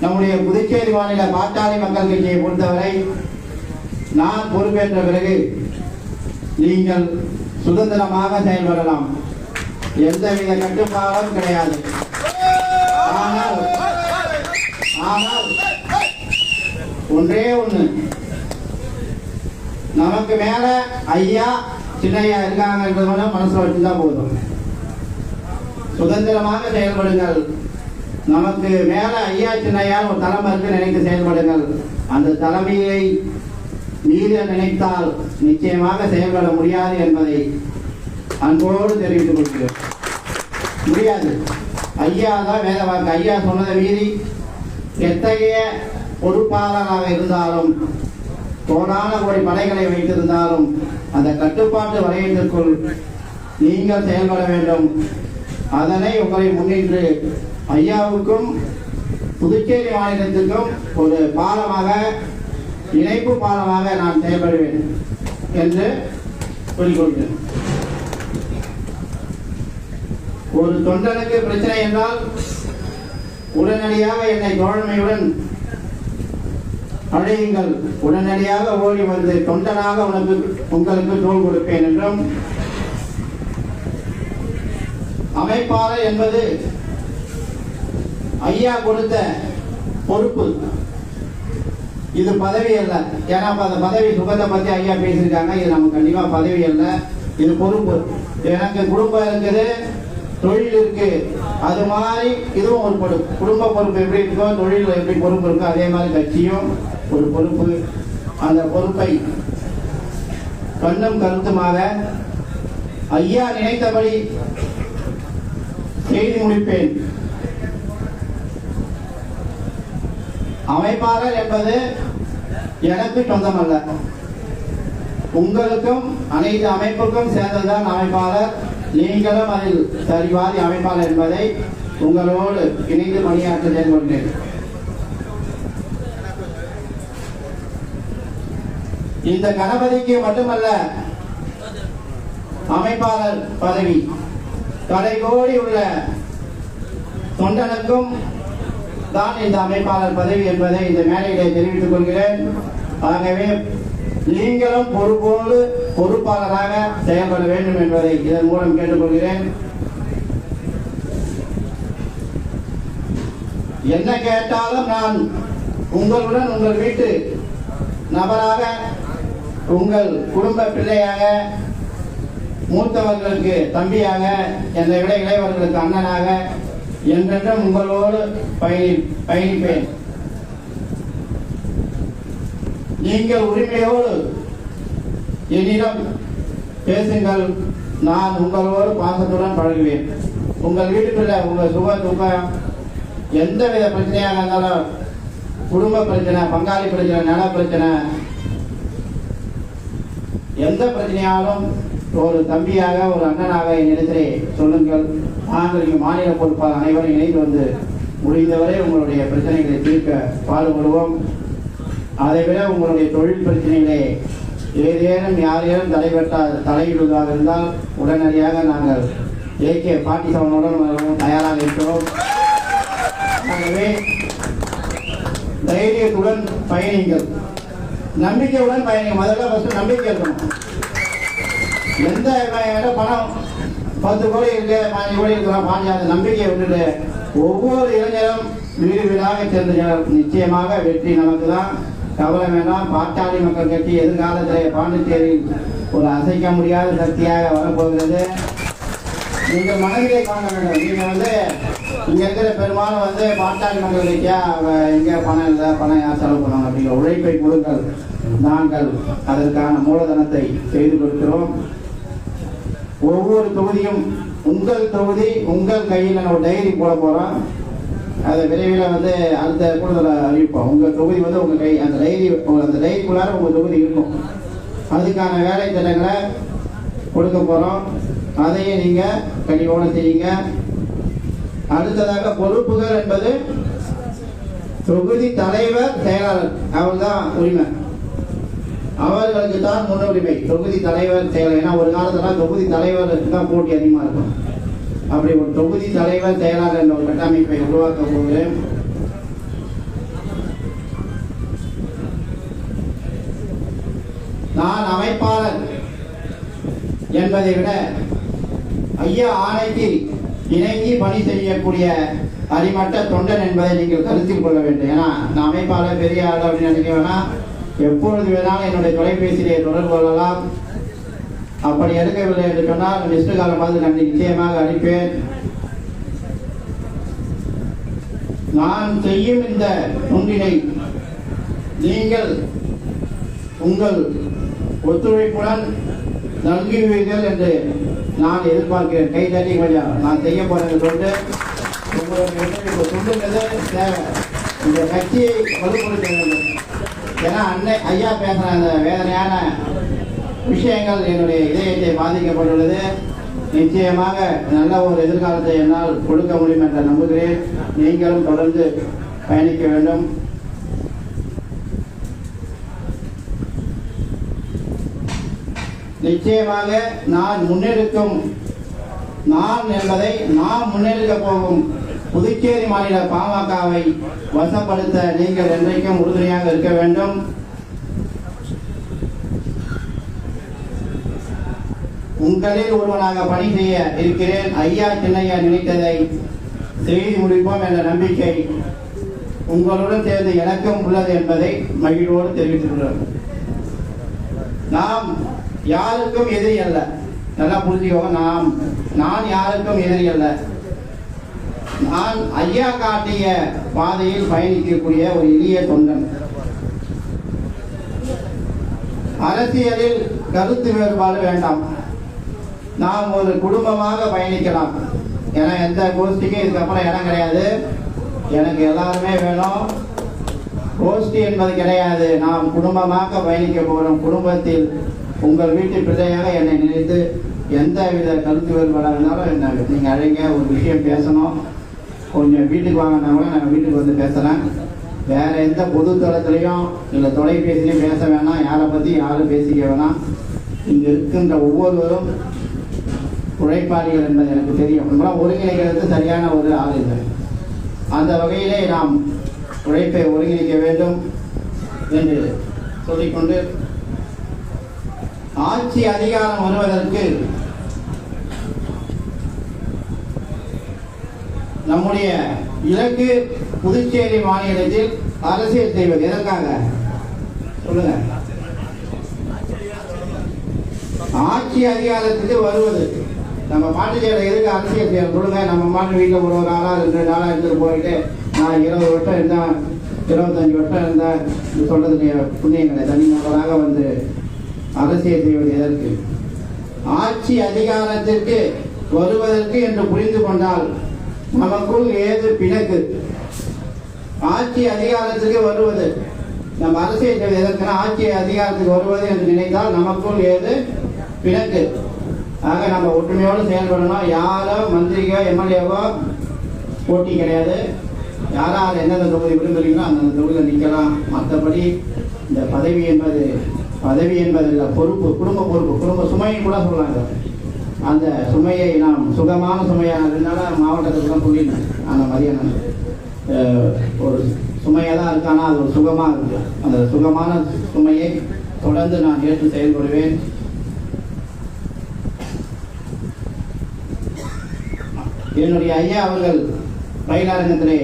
நம்முடைய புதுச்சேரி மாநில பாட்டாளி மக்கள் கட்சியை பொறுத்தவரை நான் பொறுப்பேற்ற பிறகு நீங்கள் சுதந்திரமாக செயல்படலாம், எந்தவித கட்டுப்பாடும் கிடையாது. ஆனால் ஒன்றே ஒன்று, நமக்கு மேல ஐயா சின்னையா இருக்காங்கன்றத மனசுல வச்சுதான் போதும். சுதந்திரமாக செயல்படுங்கள். நமக்கு மேல ஐயா சின்னையா ஒரு தலைமை இருக்கு நினைத்து செயல்படுங்கள். அந்த தலைமையை மீற நினைத்தால் நிச்சயமாக செயல்பட முடியாது என்பதை அன்போடு தெரிவித்துக் கொள்கிறேன். முடியாது. ஐயா தான் வேலை வாக்கு. ஐயா சொன்னதை மீறி எத்தகைய பொறுப்பாளராக இருந்தாலும், கோடான கோடி படைகளை வைத்திருந்தாலும், அந்த கட்டுப்பாட்டு வளையத்திற்குள் நீங்கள் செயல்பட வேண்டும். அதனை உங்களை முன்னின்று ஐயாவுக்கும் புதுச்சேரி மாநிலத்திற்கும் ஒரு பாலமாக, இணைப்பு பாலமாக நான் செயல்படுவேன் என்று சொல்லிக்கொள்கிறேன். ஒரு தொண்டனுக்கு பிரச்சனை என்றால் உடனடியாக என்னை தோழமையுடன் அழையுங்கள். உடனடியாக ஓடி வந்து தொண்டனாக உங்களுக்கு தோள் கொடுப்பேன் என்றும், அமைப்பாளர் என்பது ஐயா கொடுத்த பொறுப்பு, இது பதவி அல்ல. ஏன்னா அந்த பதவி சுகத்தை பத்தி ஐயா பேசியிருக்காங்க. இது நமக்கு கண்டிப்பா பதவி அல்ல, இது பொறுப்பு. எனக்கு குடும்பம் இருக்குது, தொழில் இருக்கு, அது மாதிரி இதுவும் ஒரு பொறுப்பு. குடும்ப பொறுப்பு எப்படி இருக்கோ, தொழில் எப்படி பொறுப்பு இருக்கோ, அதே மாதிரி கட்சியும் ஒரு பொறுப்பு. அந்த பொறுப்பை கண்ணும் கருத்துமாக ஐயா நினைத்தபடி செய்து முடிப்பேன். அமைப்பாளர் என்பது எனக்கு சொந்தமல்ல, உங்களுக்கும் அனைத்து அமைப்புக்கும் சேர்ந்ததுதான் அமைப்பாளர். நீங்களும் அதில் சரிவாதி அமைப்பாளர் என்பதை உங்களோடு இணைந்து பணியாற்ற செயல்படுகிறேன். இந்த கணபதிக்கு மட்டுமல்ல அமைப்பாளர் பதவி, கடைகோடி உள்ள தொண்டனுக்கும் தான் இந்த அமைப்பாளர் பதவி என்பதை இந்த மேடையிலே தெரிவித்துக் கொள்கிறேன். ஆகவே நீங்களும் பொறுப்போடு பொறுப்பாளராக செயல்பட வேண்டும் என்பதை இதன் மூலம் கேட்டுக்கொள்கிறேன். என்ன கேட்டாலும் நான் உங்களுடன், உங்கள் வீட்டு நபராக, உங்கள் குடும்ப பிள்ளையாக, மூத்தவர்களுக்கு தம்பியாக, என்னை விட இளையவர்களுக்கு அண்ணனாக என்றென்றும் உங்களோடு பயணிப்பேன். நீங்கள் உரிமையோடு என்னிடம் பேசுங்கள், நான் உங்களோடு பாசத்துடன் பழகுவேன். உங்கள் வீட்டுக்குள்ள உங்கள் சுக துக்கம் எந்தவித பிரச்சனையாக இருந்தாலும், குடும்ப பிரச்சனை, பங்காளி பிரச்சனை, நல பிரச்சனை, எந்த பிரச்சனையாலும் ஒரு தம்பியாக, ஒரு அண்ணனாக என்னிடத்திலே சொல்லுங்கள். நாங்கள் இங்கு மாநில பொறுப்பாளர் அனைவரும் இணைந்து வந்து முடிந்தவரை உங்களுடைய பிரச்சனைகளை தீர்க்க பாடுபடுவோம். அதைவிட உங்களுடைய தொழில் பிரச்சனைகளே ஏதேனும் யாரேனும் தலையிடுவதாக இருந்தால் உடனடியாக நாங்கள் AK-47 தயாராக இருக்கிறோம். ஆகவே தைரியத்துடன் பயணிங்கள், நம்பிக்கையுடன் பயணிங்க. முதல்ல ஃபர்ஸ்ட் நம்பிக்கை இருக்கணும். எந்த பணம் 10 கோடி இருக்கு, 5 கோடி இருக்கலாம், 5 நம்பிக்கையை விட்டுட்டு ஒவ்வொரு இளைஞரும் வீடு வீடாக சென்று நிச்சயமாக வெற்றி நமக்கு தான். கவலை வேண்டாம். பாட்டாளி மக்கள் கட்சி எதிர்காலத்தில் பாண்டிச்சேரியில் ஒரு அசைக்க முடியாத சக்தியாக வரப்போகிறது. நீங்கள் மனதிலே காண வேண்டும். நீங்கள் இங்க இருக்கிற பெரும்பாலும் பாட்டாளி மக்கள் கட்சியா எங்க பணம் இல்லை, பணம் யார் செலவு பண்ணுவாங்க அப்படிங்கிற உழைப்பை கொடுங்கள். நாங்கள் அதற்கான மூலதனத்தை செய்து கொடுக்கிறோம். ஒவ்வொரு தொகுதியும் உங்கள் தொகுதி உங்கள் கையில் ஒரு டைரி போட போறோம். அதை விரைவில் அடுத்த கூடுதல் அறிவிப்போம். உங்க தொகுதி உங்க கை, அந்த டைரிக்குள்ளார உங்க தொகுதி இருக்கும். அதுக்கான வேலை திட்டங்களை கொடுக்க போறோம். அதையும் நீங்க கனிவோடு செய்யுங்க. அடுத்ததாக பொறுப்புகள் என்பது தொகுதி தலைவர், செயலாளர், அவர்தான் உரிமை. அவர்களுக்கு தான் முன்னுரிமை. தொகுதி தலைவர், செயலர். ஏன்னா ஒரு காலத்துல தொகுதி தலைவருக்கு தான் போட்டி அதிகமா இருக்கும். அப்படி ஒரு தொகுதி தலைவர், செயலாளர் என்ற ஒரு கட்டமைப்பை உருவாக்க போகிறேன். என்பதை விட ஐயா ஆணைக்கு இணங்கி பணி செய்யக்கூடிய அடிமட்ட தொண்டன் என்பதை நீங்கள் கருத்தில் கொள்ள வேண்டும். ஏன்னா நான் அமைப்பாளர் பெரிய ஆள் அப்படின்னு நினைக்க வேணாம். எப்பொழுது வேணாலும் என்னுடைய தொலைபேசியிலே தொடர்பு கொள்ளலாம். அப்படி எடுக்கவில்லை என்று சொன்னால் மிஸ்டு காலம் பார்த்து நான் நிச்சயமாக அளிப்பேன். நான் செய்யும் இந்த தொண்டினை நீங்கள் உங்கள் ஒத்துழைப்புடன் நல்குவீர்கள் என்று நான் எதிர்பார்க்கிறேன். கை தட்டி கொஞ்சம் நான் செய்ய போறது தொண்டு உங்களுக்கு தொண்டுங்கிறது தேவை. இந்த கட்சியை வலுப்படுத்த வேண்டும். ஏன்னா ஐயா பேசுகிற அந்த வேதனையான விஷயங்கள் என்னுடைய இதயத்தை பாதிக்கப்பட்டுள்ளது. நிச்சயமாக நல்ல ஒரு எதிர்காலத்தை என்னால் கொடுக்க முடியும் என்று நம்புகிறேன். நீங்களும் தொடர்ந்து பயணிக்க வேண்டும். நிச்சயமாக நான் என்பதை நாம் முன்னெடுக்க போகும் புதுச்சேரி மாநில பாமகவை வசப்படுத்த நீங்கள் என்றைக்கும் உறுதுணையாக இருக்க வேண்டும். உங்களில் ஒருவனாக பணி செய்ய இருக்கிறேன். ஐயா சின்னையா நினைத்ததை செய்து முடிப்போம் என்ற நம்பிக்கை உங்களுடன் சேர்ந்து எனக்கும் உள்ளது என்பதை மகிழ்வோடு தெரிவித்துள்ளோம். நாம் யாருக்கும் எதிரி அல்ல. நல்லா புரிஞ்சுக்கோங்க. நான் யாருக்கும் எதிரி அல்ல. நான் ஐயா காட்டிய பாதையில் பயணிக்கக்கூடிய ஒரு எளிய தொண்டன். அரசியலில் கருத்து வேறுபாடு வேண்டாம். நாம் ஒரு குடும்பமாக பயணிக்கலாம். ஏன்னா எந்த கோஷ்டிக்கும் இதுக்கப்புறம் இடம் கிடையாது. எனக்கு எல்லாருமே வேணும். கோஷ்டி என்பது கிடையாது. நாம் குடும்பமாக பயணிக்க போகிறோம். குடும்பத்தில் உங்கள் வீட்டு பிள்ளையாக என்னை நினைத்து எந்த வித கருத்து வேறுபாடாக இருந்தாலும் என்ன நீங்கள் அழைங்க. ஒரு விஷயம் பேசணும், கொஞ்சம் வீட்டுக்கு வாங்கினா கூட நான் வீட்டுக்கு வந்து பேசுகிறேன். வேற எந்த பொது தளத்திலையும் இல்லை தொலைபேசிலையும் பேச வேணாம். யாரை பற்றி யாரும் பேசிக்க வேணாம். இங்கே இருக்கின்ற ஒவ்வொருவரும் உழைப்பாளிகள் என்பது எனக்கு தெரியும். நம்மளாம் ஒருங்கிணைக்கிறது சரியான ஒரு ஆள் இல்லை. அந்த வகையிலே நாம் உழைப்பை ஒருங்கிணைக்க வேண்டும் என்று சொல்லிக்கொண்டு, ஆட்சி அதிகாரம் வருவதற்கு நம்முடைய இலக்கு புதுச்சேரி மாநிலத்தில் அரசியல் செய்வது. எதற்காக சொல்லுங்க? ஆட்சி அதிகாரத்துக்கு வருவது. நம்ம மாட்டு செய்யற எதுக்கு அரசியல் செய்ய சொல்லுங்க? நம்ம மாட்டு வீட்டில் ஒரு நாளா 2 நாளா இருந்துட்டு போயிட்டு நான் 20 வருஷம் இருந்தேன், 25 வருஷம் இருந்தேன் சொல்றதுக்கு புண்ணியங்களை தனிநபராக வந்து அரசியல் செய்வது எதற்கு? ஆட்சி அதிகாரத்திற்கு வருவதற்கு என்று புரிந்து கொண்டால் நமக்குள் ஏது பிணக்கு? ஆட்சி அதிகாரத்துக்கு வருவது நம்ம அரசியல் செய்வது எதற்குனா ஆட்சி அதிகாரத்துக்கு வருவது என்று நினைத்தால் நமக்குள் ஏது பிணக்கு. ஆக நம்ம ஒற்றுமையோடு செயல்படணும். யாரோ மந்திரிக்கோ எம்எல்ஏவோ போட்டி கிடையாது. யாரால் எந்தெந்த தொகுதி விரும்புகிறீங்களோ அந்தந்த தொகுதியில் நிற்கலாம். மற்றபடி இந்த பதவி என்பது இல்லை, பொறுப்பு, குடும்ப பொறுப்பு, குடும்ப சுமையை கூட சொல்லலாங்க. அந்த சுமையை நாம் சுகமான சுமையானதுனால மாவட்டத்துக்குலாம் சொல்லிடணும். அந்த மாதிரியான ஒரு சுமையாக தான் இருக்கானா அது ஒரு சுகமாக இருக்கு. அந்த சுகமான சுமையை தொடர்ந்து நான் ஏற்று செயல்படுவேன். என்னுடைய ஐயா அவர்கள் பயிலரங்கத்திலே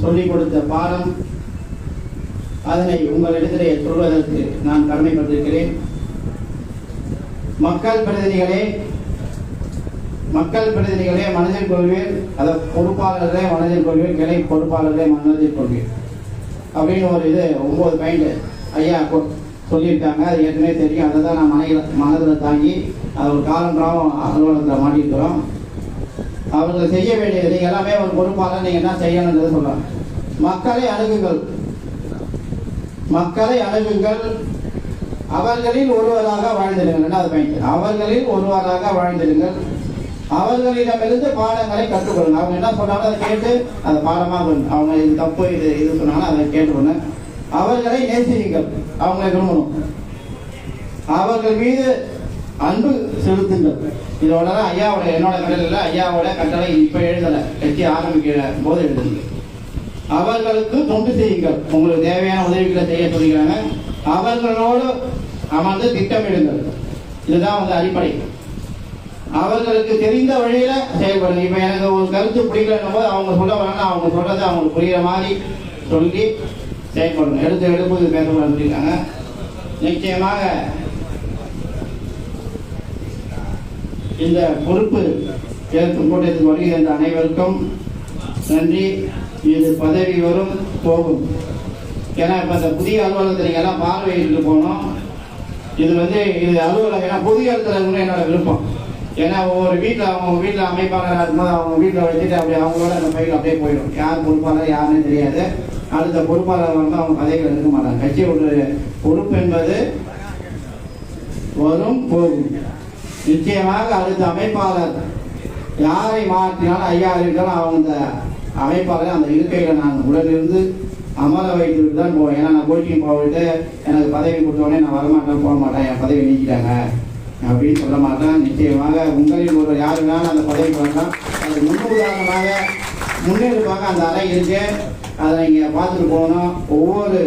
சொல்லிக் கொடுத்த பாடம், அதனை உங்களிடத்திலே சொல்வதற்கு நான் கடமைப்பட்டிருக்கிறேன். மக்கள் பிரதிநிதிகளே மனதில் கொள்வேன். அதை பொறுப்பாளர்களே மனதில் கொள்வேன், கிளை பொறுப்பாளர்களே மனதில் கொள்வேன் அப்படின்னு ஒரு இது 9 பாயிண்ட் ஐயா சொல்லியிருக்காங்க. அது ஏற்கனவே தெரியும். அதை தான் நான் மனதில் தாங்கி அது ஒரு காலம் அலுவலகத்தில் மாட்டிருக்கிறோம். அவர்கள் செய்ய வேண்டியது, நீங்கள் எல்லாமே ஒரு பொறுப்பாளர், நீங்கள் என்ன செய்யணுன்றது சொல்கிறாங்க. மக்களை அணுகுங்கள், அவர்களில் ஒருவராக வாழ்ந்திடுங்கள். 2வது பாயிண்ட், அவர்களில் ஒருவராக வாழ்ந்திடுங்கள். அவர்களிடமிருந்து பாடங்களை கற்றுக்கொள்ளுங்க. அவங்க என்ன சொன்னாலும் அதை கேட்டு அதை பாடமாக கொள்ளுங்க. அவங்க இது தப்பு இது சொன்னாலும் அதை கேட்டுக்கொள்ளுங்க. அவர்களை நேசியுங்கள், அவங்களை விரும்பணும். அவர்கள் மீது அன்பு செலுத்துங்கள். இதோட ஐயாவோட என்னோட கட்டளை இல்லை, ஐயாவோட கட்டளை இப்ப எழுதலை, கட்சி ஆரம்பிக்கிற போது எழுதுங்க. அவர்களுக்கு தொண்டு செய்யுங்கள். உங்களுக்கு தேவையான உதவிகளை செய்ய சொல்லிக்கிறாங்க. அவர்களோடு அமர்ந்து திட்டமிடுங்கள். இதுதான் அடிப்படை. அவர்களுக்கு தெரிந்த வழியில செயல்படுங்க. இப்ப எனக்கு ஒரு கருத்து பிடிக்கலன்னும் போது அவங்க சொல்ல வராங்கன்னா அவங்க சொல்றதை அவங்களுக்கு புரியுற மாதிரி சொல்லி செயல்படணும். எடுப்பு பேசக்கூடாதுன்னு சொல்லியிருக்காங்க. நிச்சயமாக இந்த பொறுப்பு ஏற்கும் கூட்டத்துக்கு வருகிற இந்த அனைவருக்கும் நன்றி. இது பதவி வரும் போகும். ஏன்னா இப்போ இந்த புதிய அலுவலகத்தை நீங்கள் எல்லாம் பார்வையிட்டு போனோம். இது அலுவலகம் ஏன்னா புதிய இடத்துல என்னோட விருப்பம். ஏன்னா ஒவ்வொரு வீட்டில் அவங்க வீட்டில் அமைப்பாளராக இருக்கும்போது அவங்க வீட்டில் வச்சுட்டு அப்படியே அவங்களோட அந்த பையில் அப்படியே போயிடும். யார் பொறுப்பாளர் யாருன்னு தெரியாது. அடுத்த பொறுப்பாளர் வந்து அவங்க பதவியில் இருக்க மாட்டாங்க. கட்சியோட பொறுப்பு என்பது வரும் போகும். நிச்சயமாக அடுத்த அமைப்பாளர் யாரை மாற்றினாலும் ஐயா இருந்தாலும் அவங்க அந்த அமைப்பாளர் அந்த இருக்கையில் நான் உடனிருந்து அமர வைத்துட்டு தான் போவேன். ஏன்னா நான் கோச்சிங் போயிட்டு எனக்கு பதவி கொடுத்தோடனே நான் வரமாட்டேன் போக மாட்டேன், என் பதவி நீக்கிட்டாங்க அப்படின்னு சொல்ல மாட்டேன். நிச்சயமாக உங்களில் ஒரு யார் வேணாலும் அந்த பதவிக்கு வரலாம். அது முன்னுதாரணமாக முன்னெடுப்பாக அந்த அறை இருக்கு. அதை நீங்கள் பார்த்துட்டு போகணும். ஒவ்வொரு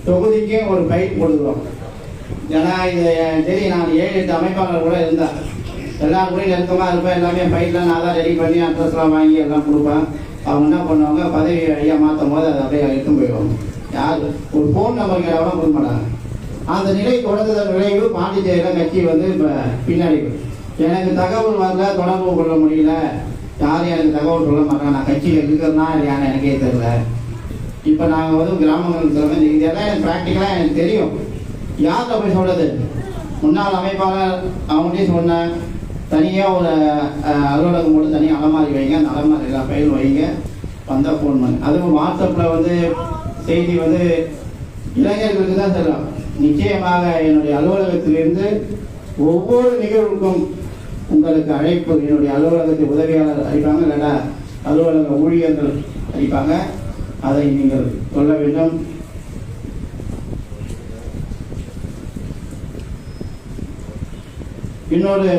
தொகுதிக்கும் ஒரு பயிர் கொடுக்குறோம். ஏன்னா இது தெரியும், நான் 7-8 அமைப்பாளர் கூட இருந்தேன். எல்லாரும் கூட நெருக்கமாக இருப்பேன். எல்லாமே பயிரெலாம் நான் தான் ரெடி பண்ணி அட்ரஸ்லாம் வாங்கி எல்லாம் கொடுப்பேன். அவங்க என்ன பண்ணுவாங்க, பதவி ஐயா மாற்றும் போது அதை அப்படியே எடுத்து போயிடுவாங்க. யார் ஒரு ஃபோன் நம்பர் கேட்டாலும் கொடுக்க மாட்டாங்க. அந்த நிலை தொடங்குதல் விளைவு பாண்டிச்சேரியில் கட்சி இப்போ பின்னாடி எனக்கு தகவல் வரல, தொடர்பு கொள்ள முடியல, யாரும் எனக்கு தகவல் சொல்ல மாட்டாங்க. நான் கட்சியில் இருக்கிறதுனா இல்லையான்னு எனக்கே தெரியல. இப்போ நாங்கள் கிராமங்களுக்கு சொல்லுவேன். இதெல்லாம் எனக்கு ப்ராக்டிக்கலாக எனக்கு தெரியும். யார்கிட்ட போய் சொல்றது? முன்னாள் அமைப்பாளர் அவங்கள்டையும் சொன்னேன். தனியாக ஒரு அலுவலகம் கூட தனியாக அலமாரி வைங்க, அந்த அலமாரி எல்லாம் ஃபைல் வைங்க, வந்தால் ஃபோன் பண்ணு. அதுவும் வாட்ஸ்அப்பில் செய்தி இளைஞர்களுக்கு தான் செல்லும். நிச்சயமாக என்னுடைய அலுவலகத்திலிருந்து ஒவ்வொரு நிகழ்வுக்கும் உங்களுக்கு அழைப்பு என்னுடைய அலுவலகத்தில் உதவியாளர் அளிப்பாங்க, இல்லைன்னா அலுவலக ஊழியர்கள் அளிப்பாங்க. அதை நீங்கள் சொல்ல வேண்டும். இன்னொரு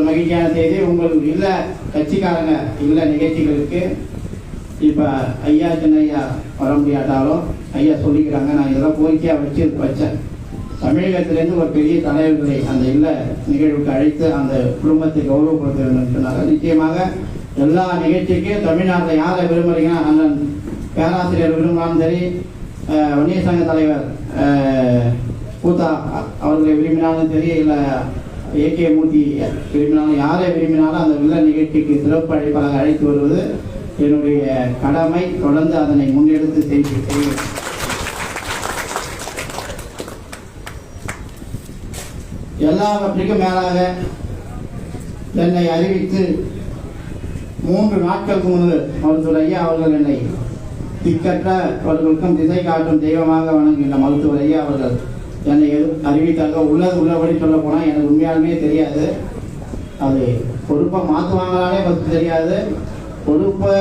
மகிழ்ச்சியான செய்தி, உங்களுக்கு இல்ல கட்சிக்காரங்க இல்ல நிகழ்ச்சிகளுக்கு இப்போ ஐயா சின்னையா வர முடியாட்டாலும் ஐயா சொல்லிக்கிறாங்க. நான் இதெல்லாம் கோரிக்கையாக வச்சேன். தமிழகத்திலேருந்து ஒரு பெரிய தலைவர்களை அந்த இல்ல நிகழ்வுக்கு அழைத்து அந்த குடும்பத்தை கௌரவப்படுத்த வேண்டும் சொன்னாங்க. நிச்சயமாக எல்லா நிகழ்ச்சிக்கும் தமிழ்நாட்டில் யாரை விரும்புறீங்கன்னா அண்ணன் பேராசிரியர் விரும்பினாலும் சரி, வன்னியர் சங்க தலைவர் கூத்தா அவர்களை விரும்பினாலும் சரி, இல்லை ஏகே மூர்த்தி விரும்பினாலும், யாரை விரும்பினாலும் அந்த வில்ல நிகழ்ச்சிக்கு சிறப்பு அழைப்பாளர் அழைத்து வருவது என்னுடைய கடமை. தொடர்ந்து அதனை முன்னெடுத்து செய்வேன். எல்லாவற்றுக்கும் மேலாக என்னை அறிவித்து 3 நாட்களுக்கு முன்பு மருத்துவர் ஐயா அவர்கள் என்னை திக்கற்றவர்களுக்கும் திசை காட்டும் தெய்வமாக வணங்குகின்ற மருத்துவர் ஐயா அவர்கள் என்னை அறிவித்தாங்க. உள்ளபடி சொல்ல போனால் எனக்கு உண்மையாலுமே தெரியாது. அது பொறுப்பை மாற்றுவாங்களானே பற்றி தெரியாது. பொறுப்பை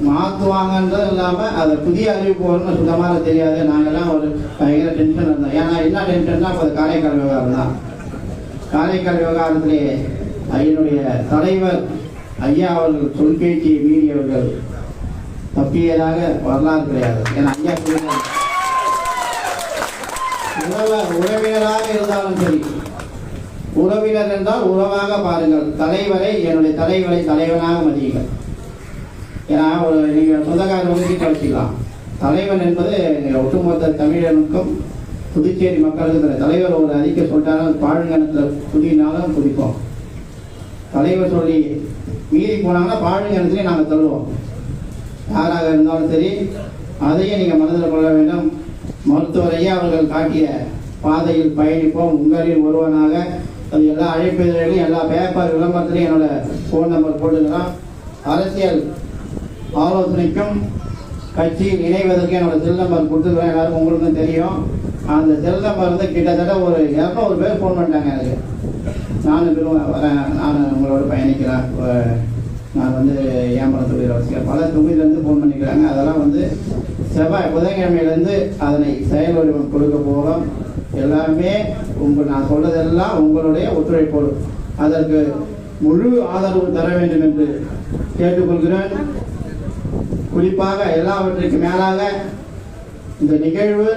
மாற்றுவாங்கன்றது இல்லாமல் அதை புதிய அறிவிப்பு வரும்னு சுத்தமாக தெரியாது. நாங்கள்லாம் ஒரு பயங்கர டென்ஷன் இருந்தோம். ஏன்னா என்ன டென்ஷன்னா இப்போ காரைக்கால் விவகாரம் தான். காரைக்கால் விவகாரத்திலே என்னுடைய தலைவர் ஐயா அவர்கள் சொல் பேச்சியை மீறியவர்கள் தப்பியதாக வரலாறு கிடையாது. ஏன்னா ஐயா உறவினராக இருந்தாலும் சரி, உறவினர் என்றால் உறவாக பாருங்கள். தலைவரை என்னுடைய தலைவனாக மதியுங்கள். ஏன்னா நீங்கள் சொந்தக்காரர் ஒதுக்கிட்டு வச்சுக்கலாம். தலைவன் என்பது ஒட்டுமொத்த தமிழனுக்கும் புதுச்சேரி மக்களுக்கு தலைவர் ஒரு அறிக்கை சொல்லிட்டாலும் பாழுங்கணத்தில் புதினாலும் குதிப்போம். தலைவர் சொல்லி மீறி போனாங்கன்னா பாழுங்கணத்திலே நாங்கள் தள்ளுவோம். யாராக இருந்தாலும் சரி, அதையும் நீங்கள் மனதில் கொள்ள வேண்டும். மருத்துவர் ஐயா அவர்கள் காட்டிய பாதையில் பயணிப்போம். உங்களில் ஒருவனாக அது எல்லா அழைப்புகளையும் எல்லா பேப்பர் விளம்பரத்திலையும் என்னோட ஃபோன் நம்பர் போட்டுக்கலாம். அரசியல் ஆலோசனைக்கும் கட்சியில் இணைவதற்கு என்னோட செல் நம்பர் கொடுத்துருவேன். எல்லாருக்கும் உங்களுக்கும் தெரியும். அந்த செல் நம்பர் கிட்டத்தட்ட ஒரு 200 பேர் ஃபோன் பண்ணிட்டாங்க எனக்கு. நானும் வரேன், நான் உங்களோட பயணிக்கிறேன், நான் ஏம்பலத்துடைய ரசிகர், பல தொகுதியிலேருந்து ஃபோன் பண்ணிக்கிறாங்க. அதெல்லாம் செவ்வாய் புதன்கிழமையிலேருந்து அதனை செயல் வடிவம் கொடுக்க போகிறோம். எல்லாமே நான் சொல்றதெல்லாம் உங்களுடைய ஒத்துழைப்போடு அதற்கு முழு ஆதரவு தர வேண்டும் என்று கேட்டுக்கொள்கிறேன். குறிப்பாக எல்லாவற்றுக்கு மேலாக இந்த நிகழ்வு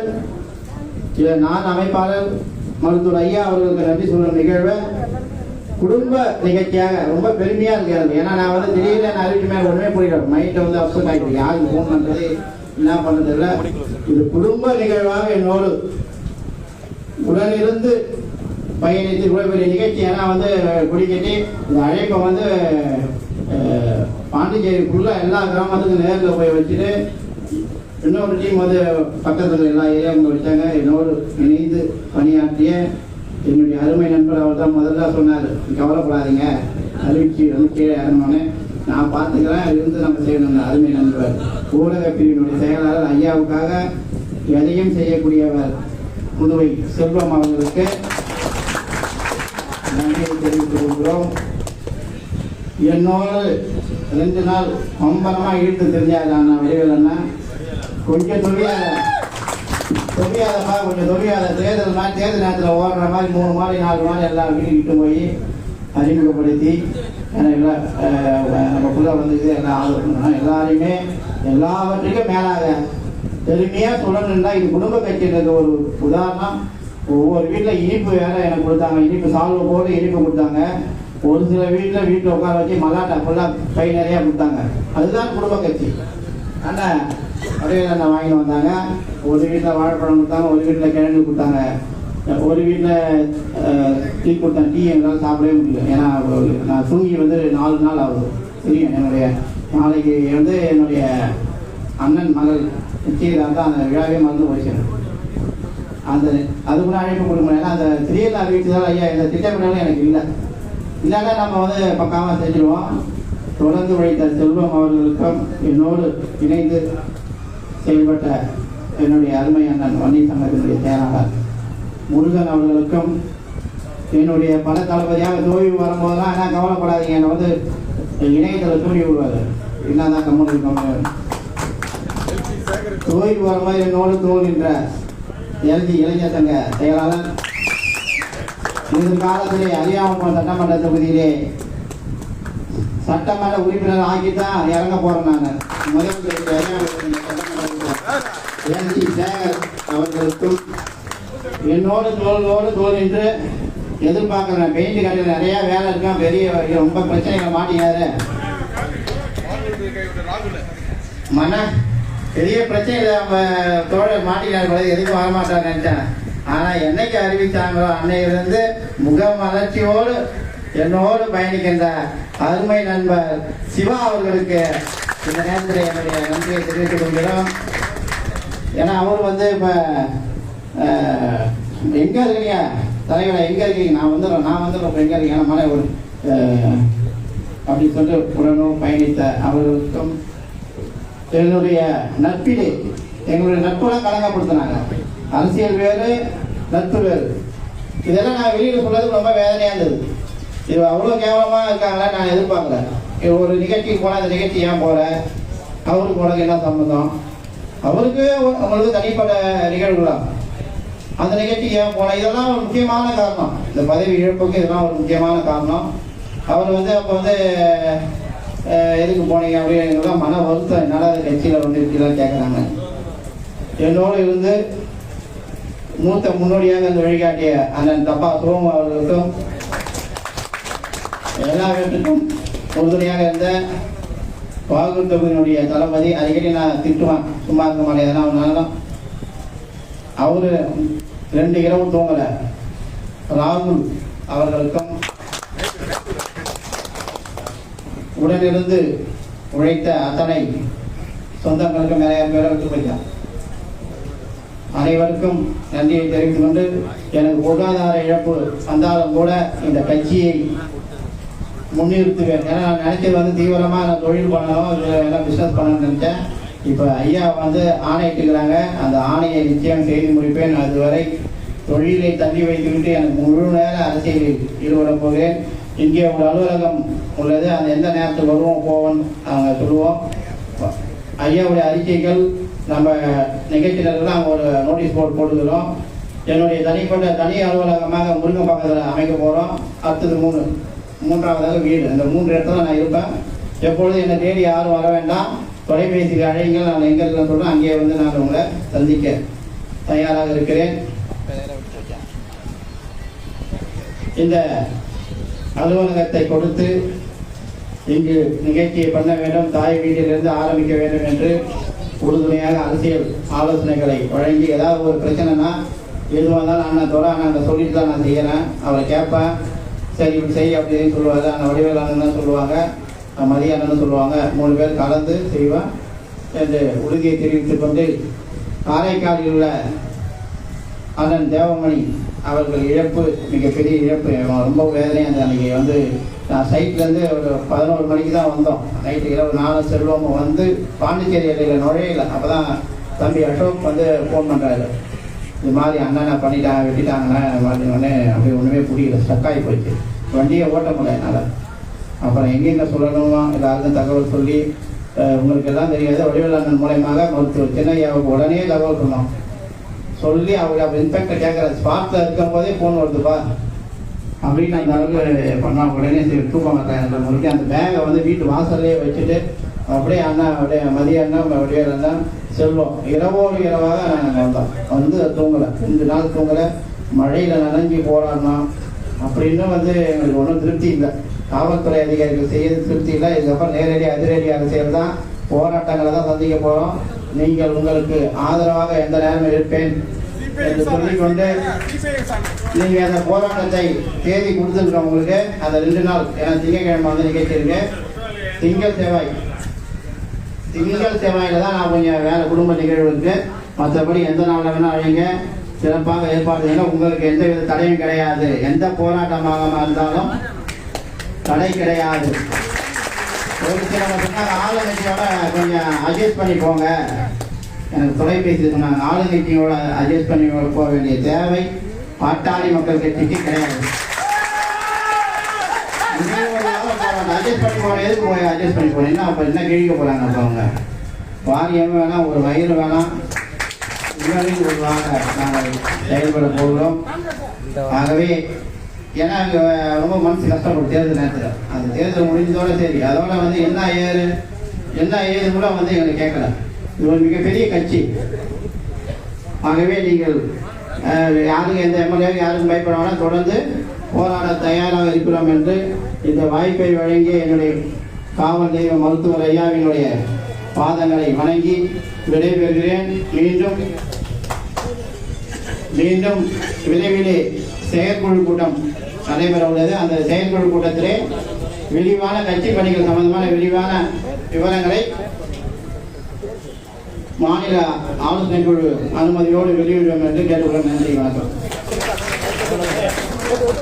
நான் அமைப்பாளர் மருத்துவர் ஐயா அவர்களுக்கு நன்றி சொல்லும் நிகழ்வை குடும்ப நிகழ்ச்சியாக ரொம்ப பெருமையா இருக்கிறது. ஏன்னா நான் வந்து திடீர்னு நான் அறிவிக்க மேலே ஒன்றுமே புரியாது, மைண்டை வந்து அப்செட் ஆகிட்டு யாருக்கு ஃபோன் பண்ணுறது என்ன பண்ணுறது இல்லை. இது குடும்ப நிகழ்வாக என்னோடு உடனிருந்து பயணித்து இவ்வளோ பெரிய நிகழ்ச்சி. ஏன்னா வந்து குடிக்கட்டி இந்த அழைப்பை வந்து பாண்டிச்சேரி ஃபுல்லாக எல்லா கிராமத்துக்கும் நேரில் போய் வச்சுட்டு இன்னொரு டீம் வந்து பக்கத்தில் எல்லா ஏரியாவும் வச்சாங்க. என்னோடு இணைந்து பணியாற்றிய என்னுடைய அருமை நண்பர் அவர் தான் முதல்ல சொன்னார், கவலைப்படாதீங்க அறிவிச்சு வந்து கீழே இறங்கணுன்னு நான் பார்த்துக்கிறேன், இருந்து நம்ம செய்யணும். அருமை நண்பர் ஊடக பிரிவினுடைய செயலாளர் ஐயாவுக்காக எதையும் செய்யக்கூடியவர் புதுவை செல்வம் அவர்களுக்கு நன்றியை தெரிவித்துக் கொள்கிறோம். என்னோடு 2 நாள் பம்பரமாக இழுத்து தெரிஞ்சாங்க அண்ணா வடிவேல் அண்ணா, கொஞ்சம் தொழியாதப்பா கொஞ்சம் தொழியாத தேர்தல் மாதிரி தேர்தல் நேரத்தில் ஓடுற மாதிரி 3 மாடி 4 மாடி எல்லாம் வீட்டுக்கிட்டு போய் அறிமுகப்படுத்தி நம்ம புள்ள வந்து எல்லாம் ஆதரவு எல்லாரையுமே எல்லாவற்றுக்கும் மேலாக பெருமையாக சொல்லணும்னா இது குடும்ப கட்சின்றது ஒரு உதாரணம். ஒவ்வொரு வீட்டில் இனிப்பு வேற எனக்கு கொடுத்தாங்க, இனிப்பு சால்வை போட்டு இனிப்பு கொடுத்தாங்க. ஒரு சில வீட்டில் உட்கார வச்சு மல்லாட்டை ஃபுல்லாக கை நிறையா கொடுத்தாங்க. அதுதான் குடும்ப கட்சி. ஆனால் அப்படியே நான் வாங்கிட்டு வந்தாங்க. ஒரு வீட்டில் வாழைப்பழம் கொடுத்தாங்க, ஒரு வீட்டில் கிழங்கு கொடுத்தாங்க, ஒரு வீட்டில் டீ கொடுத்தாங்க. டீ எங்களால் சாப்பிடவே முடியல, ஏன்னா நான் தூங்கி வந்து 4 நாள் ஆகுது. தெரியும் என்னுடைய நாளைக்கு வந்து என்னுடைய அண்ணன் மகள் நிச்சயதாக தான் அந்த விழாவே மறந்து போயிடுச்சு. அந்த அது கூட அழைப்பு கொடுக்கணும். ஏன்னா அந்த திரியல் வீட்டுதான் ஐயா இந்த திட்டமிடலும் எனக்கு இல்லைன்னா நம்ம வந்து பக்காவாக செஞ்சுருவோம். தொடர்ந்து உழைத்த செல்வம் அவர்களுக்கும் என்னோடு இணைந்து செயல்பட்ட என்னுடைய அருமை அண்ணன் வன்னி சங்கத்தினுடைய செயலாளர் முருகன் அவர்களுக்கும் என்னுடைய பல தளபதியாக தோல்வி வரும்போதெல்லாம் என்ன கவலைப்படாதீங்க, என்னை வந்து இணையத்தில் தூண்டி விடுவார். என்னதான் கம்மன் தோல்வி வரும்போது என்னோடு தோல்கின்ற எல்ஜி இளைஞர் சங்க செயலாளர், எதிர்காலத்திலே அரியாமன் சட்டமன்ற தொகுதியிலே சட்டமன்ற உறுப்பினர் ஆகித்தான் இறங்க போறேன். நான் எல்ஜி சேகர் அவர்களுக்கும் என்னோடு தோல் என்று எதிர்பார்க்கிறேன். பெயிண்ட் கடையில் நிறைய வேலை இருக்கான், பெரிய ரொம்ப பிரச்சனைகள் மாட்டிக்காரு மன பெரிய பிரச்சனைகளை நம்ம தோழர் மாட்டினார், எதுக்கும் வரமாட்டார் நினைச்சேன். ஆனால் என்னைக்கு அறிவித்தாங்களோ அன்னையிலிருந்து முகமலர்ச்சியோடு என்னோடு பயணிக்கின்ற அருமை நண்பர் சிவா அவர்களுக்கு இந்த நேரத்தில் என்னுடைய நன்றியை தெரிவித்துக் கொள்கிறோம். ஏன்னா அவர் வந்து இப்போ எங்கே இருக்கீங்க தலைவரை, எங்கே இருக்கீங்க, நான் வந்துடுறோம் இப்போ எங்கே இருக்கீங்க மலை ஒரு அப்படின்னு சொல்லிட்டு உடனும் பயணித்த அவர்களுக்கும் என்னுடைய நட்பிலே எங்களுடைய நட்பெல்லாம் கலங்கப்படுத்தினாங்க. அரசியல் வேறு நட்பு வேறு, இதெல்லாம் நான் வெளியில் சொல்றது ரொம்ப வேதனையாக இருந்தது. இது அவ்வளோ கேவலமாக இருக்காங்களா நான் எதிர்பார்க்கல. ஒரு நிகழ்ச்சிக்கு போனால் அந்த நிகழ்ச்சி ஏன் போகிற, அவருக்கு உனக்கு என்ன சம்மந்தம், அவருக்கு அவங்களுக்கு தனிப்பட்ட நிகழ்வுகளா, அந்த நிகழ்ச்சிக்கு ஏன் போன, இதெல்லாம் ஒரு முக்கியமான காரணம். இந்த பதவி இழப்புக்கு இதெல்லாம் ஒரு முக்கியமான காரணம். அவர் வந்து அப்போ வந்து எதுக்கு போனீங்க அப்படின்னு மன வருத்தம், என்னால் அது கட்சியில் வந்து இருக்கீங்களான்னு கேட்குறாங்க. என்னோடு இருந்து மூத்த முன்னோடியாக அந்த வழிகாட்டிய அண்ணன் தப்பா சோமு அவர்களுக்கும் எல்லா வீட்டுக்கும் உறுதுணையாக இருந்த வாகூர் தொகுதியினுடைய தளபதி, அடிக்கடி நான் திட்டுவேன், சும்மா இருக்க மாட்டேன் எதனா ஒன்றாலும், அவரு 2 இரவு தூங்கலை, ராகுல் அவர்களுக்கும் உடனிருந்து உழைத்த அத்தனை சொந்தங்களுக்கும் நிறைய பேரை விட்டு போய்ட்டான். அனைவருக்கும் நன்றியை தெரிவித்துக் கொண்டு, எனக்கு பொருளாதார இழப்பு வந்தாலும் கூட இந்த கட்சியை முன்னிறுத்துவேன். ஏன்னா நான் நினைச்சது வந்து தீவிரமாக நான் தொழில் பண்ணணும், எல்லாம் பிஸ்னஸ் பண்ணணும்னு நினச்சேன். இப்போ ஐயா வந்து ஆணையிட்டுக்கிறாங்க, அந்த ஆணையை நிச்சயம் செய்து முடிப்பேன். அதுவரை தொழிலை தள்ளி வைத்துவிட்டு எனக்கு முழு நேர அரசியலில் ஈடுபட போகிறேன். இங்கே ஒரு அலுவலகம் உள்ளது, அந்த எந்த நேரத்தில் வருவோம் போவோம் அவங்க சொல்லுவோம். ஐயாவுடைய அறிக்கைகள் நம்ம நிகழ்ச்சிகள் அங்கே ஒரு நோட்டீஸ் போர்டு போட்டுக்கிறோம். என்னுடைய தனிப்பட்ட தனி அலுவலகமாக முருங்கன் பக்கத்தில் அமைக்க போகிறோம். அடுத்தது 3வது வீடு. இந்த 3 இடத்துல நான் இருப்பேன். எப்பொழுதும் என்னை தேடி யாரும் வர வேண்டாம், தொலைபேசிக்கு அழைங்கள், நான் எங்கே இருக்கிறேன்னு சொல்கிறேன், அங்கேயே வந்து நான் உங்களை சந்திக்க தயாராக இருக்கிறேன். இந்த அலுவலகத்தை கொடுத்து இங்கு நிகழ்ச்சியை பண்ண வேண்டும், தாய் வீட்டிலிருந்து ஆரம்பிக்க வேண்டும் என்று உறுதுணையாக அரசியல் ஆலோசனைகளை வழங்கி, ஏதாவது ஒரு பிரச்சனைனா எதுவாக இருந்தாலும் அண்ணன் அண்ணன் சொல்லிட்டு தான் நான் செய்கிறேன், அவரை கேட்பேன், சரி இப்படி செய் அப்படின்னு சொல்லுவாங்க. அண்ணன் வடிவேல் அண்ணன் சொல்லுவாங்க, மதிய அண்ணன் சொல்லுவாங்க, 3 பேர் கலந்து செய்வேன் என்று உறுதியை தெரிவித்துக் கொண்டு, காரைக்காலில் உள்ள அண்ணன் தேவமணி அவர்கள் இழப்பு மிகப்பெரிய இழப்பு, ரொம்ப வேதனையாக இருந்தது. அன்றைக்கி வந்து நான் சைட்லேருந்து ஒரு 11 மணிக்கு தான் வந்தோம். நைட்டு இரவு 4 செல்வம் வந்து பாண்டிச்சேரி எல்லையில் நுழையில. அப்போ தான் தம்பி அசோக் வந்து ஃபோன் பண்ணுறாரு, இது மாதிரி அண்ணனை பண்ணிட்டாங்க, வெட்டிட்டாங்கண்ணே மாட்டினோடனே. அப்படி ஒன்றுமே புரியல, ஸ்டக்காகி போயிடுச்சு, வண்டியை ஓட்ட முடியல என்னால். அப்புறம் எங்கெங்கே சொல்லணுமா எல்லாருக்கும் தகவல் சொல்லி, உங்களுக்கு எல்லாம் தெரியாது, வடிவேல் அண்ணன் மூலயமாக மருத்துவர் சின்னையாவுக்கு உடனே தகவல் சொன்னோம். சொல்லி அவங்க அப்போ இன்ஸ்பெக்டர் கேட்குற ஸ்பாட்டில் இருக்கும் போதே ஃபோன் வருதுப்பா அப்படின்னு அந்த அளவுக்கு பண்ணால் உடனே சரி தூக்கம் மாட்டாங்க முன்னாடி அந்த பேகை வந்து வீட்டு வாசல்லே வச்சுட்டு அப்படியே அண்ணா அப்படியே மதிய அண்ணன் வடிவேல் அண்ணன் செல்வோம். இரவோடு இரவாக நாங்கள் வந்தோம். வந்து தூங்கலை, 2 நாள் தூங்கலை, மழையில் நனைஞ்சி போராடினோம். அப்படின்னு வந்து எங்களுக்கு ஒன்றும் திருப்தி இல்லை. காவல்துறை அதிகாரிகள் செய்யறது திருப்தி இல்லை. இதுக்கப்புறம் நேரடி அதிரடி அரசியல் தான், போராட்டங்களை தான் சந்திக்க போகிறோம். நீங்கள் உங்களுக்கு ஆதரவாக எந்த நேரம் இருப்பேன் என்று சொல்லிக்கொண்டு, நீங்கள் அந்த போராட்டத்தை தேதி கொடுத்துருக்கோம் உங்களுக்கு. அந்த 2 நாள், ஏன்னா திங்கட்கிழமை வந்து நிகழ்ச்சி இருக்கு. திங்கள் செவ்வாயில் தான் நான் கொஞ்சம் வேலை குடும்ப நிகழ்வு இருக்கு. மற்றபடி எந்த நாளில் வேணால் அழைங்க, சிறப்பாக ஏற்பாடு செய்யணும். உங்களுக்கு எந்த வித தடையும் கிடையாது. எந்த போராட்டமாக இருந்தாலும் தடை கிடையாது. ஒரு சில சொன்னாங்க ஆளுங்கட்சியோட கொஞ்சம் அட்ஜஸ்ட் பண்ணி போங்க, எனக்கு தொலைபேசி சொன்னாங்க. ஆளுங்கட்சியோட அட்ஜஸ்ட் பண்ணி போக வேண்டிய தேவை பாட்டாளி மக்கள் கட்சிக்கு கிடையாது. அட்ஜஸ்ட் பண்ணி போன எதுக்கு போய் அட்ஜஸ்ட் பண்ணி போனீங்கன்னா அப்போ என்ன கிழிக்க போகிறாங்க? அப்போ அவங்க வாரியம் வேணாம், ஒரு வயிறு வேணாம், உணவில் ஒரு வாங்க நாங்கள் செயல்பட போகிறோம். ஆகவே ஏன்னா அங்கே ரொம்ப மனசு கஷ்டப்படும் தேர்தல் நேரத்தில். அந்த தேர்தல் முடிஞ்சதோட சரி, அதோட வந்து என்ன ஏது கூட வந்து எங்களுக்கு கேட்கல. இது ஒரு மிகப்பெரிய கட்சி. ஆகவே நீங்கள் யாருக்கும் எந்த எம்எல்ஏ யாருக்கும் பயப்பட வேணாம், தொடர்ந்து போராட தயாராக இருக்கிறோம் என்று இந்த வாய்ப்பை வழங்கிய என்னுடைய காவல் தெய்வ மருத்துவர் ஐயாவினுடைய பாதங்களை வணங்கி விடைபெறுகிறேன். மீண்டும் விரைவிலே செயற்குழு கூட்டம் நடைபெற உள்ளது. அந்த செயற்குழு கூட்டத்திலே விரிவான கட்சி பணிகள் சம்பந்தமான விரிவான விவரங்களை மாநில ஆலோசனை குழு அனுமதியோடு வெளியிடுவோம் என்று கேட்டுக்கொள்ள. நன்றி, வணக்கம்.